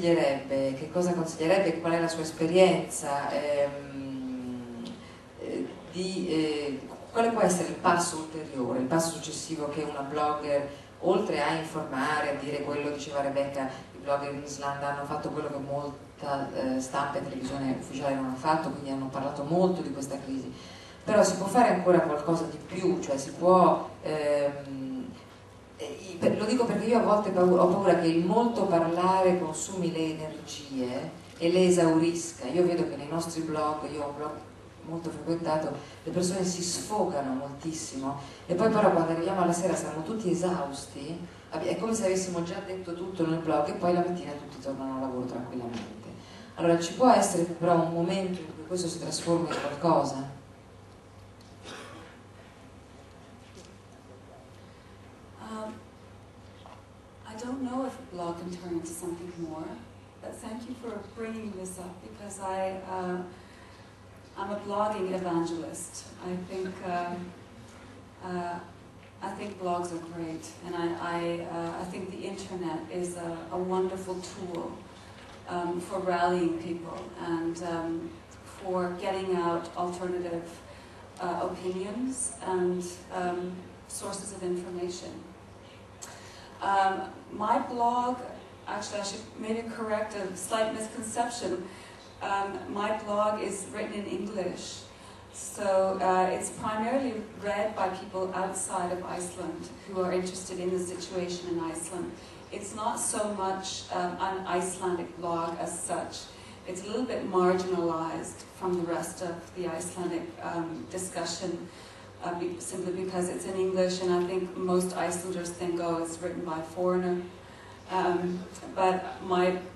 consiglierebbe? Che cosa consiglierebbe? Qual è la sua esperienza? Quale può essere il passo ulteriore, il passo successivo che una blogger, oltre a informare, a dire quello, diceva Rebecca, i blogger in Islanda hanno fatto quello che molta stampa e televisione ufficiale non ha fatto, quindi hanno parlato molto di questa crisi, però si può fare ancora qualcosa di più, cioè si può... lo dico perché io a volte ho paura che il molto parlare consumi le energie e le esaurisca. Io vedo che nei nostri blog, io ho un blog molto frequentato, le persone si sfogano moltissimo e poi però quando arriviamo alla sera siamo tutti esausti, è come se avessimo già detto tutto nel blog e poi la mattina tutti tornano a lavoro tranquillamente. Allora ci può essere però un momento in cui questo si trasforma in qualcosa? I don't know if a blog can turn into something more, but thank you for bringing this up because I'm a blogging evangelist. I think blogs are great, and I think the internet is a wonderful tool for rallying people and for getting out alternative opinions and sources of information. My blog, actually I should maybe correct a slight misconception. My blog is written in English, so it's primarily read by people outside of Iceland who are interested in the situation in Iceland. It's not so much an Icelandic blog as such. It's a little bit marginalized from the rest of the Icelandic discussion, simply because it's in English, and I think most Icelanders think, oh, it's written by a foreigner. But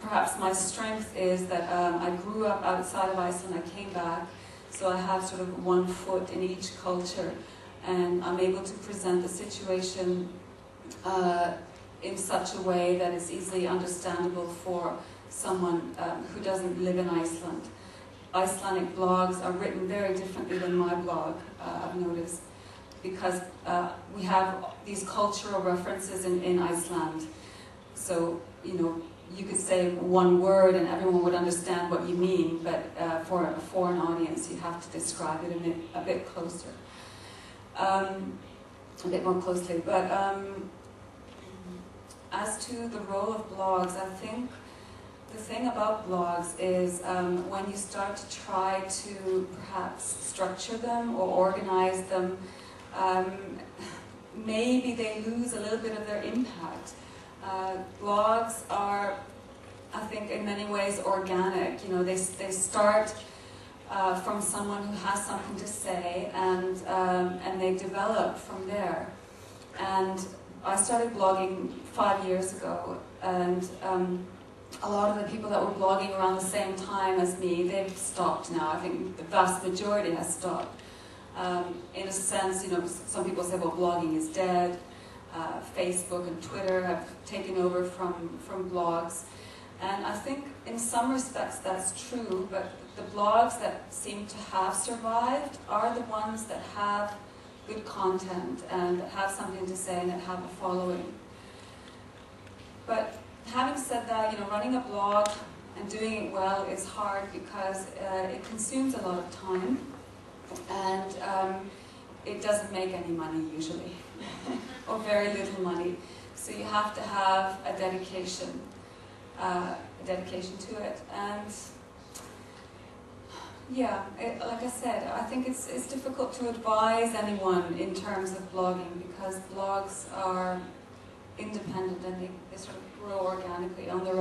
perhaps my strength is that I grew up outside of Iceland, I came back, so I have sort of one foot in each culture, and I'm able to present the situation in such a way that is easily understandable for someone who doesn't live in Iceland. Icelandic blogs are written very differently than my blog, I've noticed, because we have these cultural references in Iceland. So, you know, you could say one word and everyone would understand what you mean, but for a foreign audience you have to describe it a bit closer, a bit more closely. But as to the role of blogs, I think the thing about blogs is when you start to try to perhaps structure them or organize them, maybe they lose a little bit of their impact. Blogs are, I think, in many ways organic. You know, they start from someone who has something to say, and they develop from there. And I started blogging 5 years ago, and a lot of the people that were blogging around the same time as me, they've stopped now. I think the vast majority has stopped. In a sense, you know, some people say, well, blogging is dead. Facebook and Twitter have taken over from blogs. And I think in some respects that's true, but the blogs that seem to have survived are the ones that have good content and that have something to say and that have a following. But having said that, you know, running a blog and doing it well is hard because it consumes a lot of time, and it doesn't make any money usually, or very little money. So you have to have a dedication to it. And yeah, like I said, I think it's difficult to advise anyone in terms of blogging because blogs are independent and they sort of grow organically on their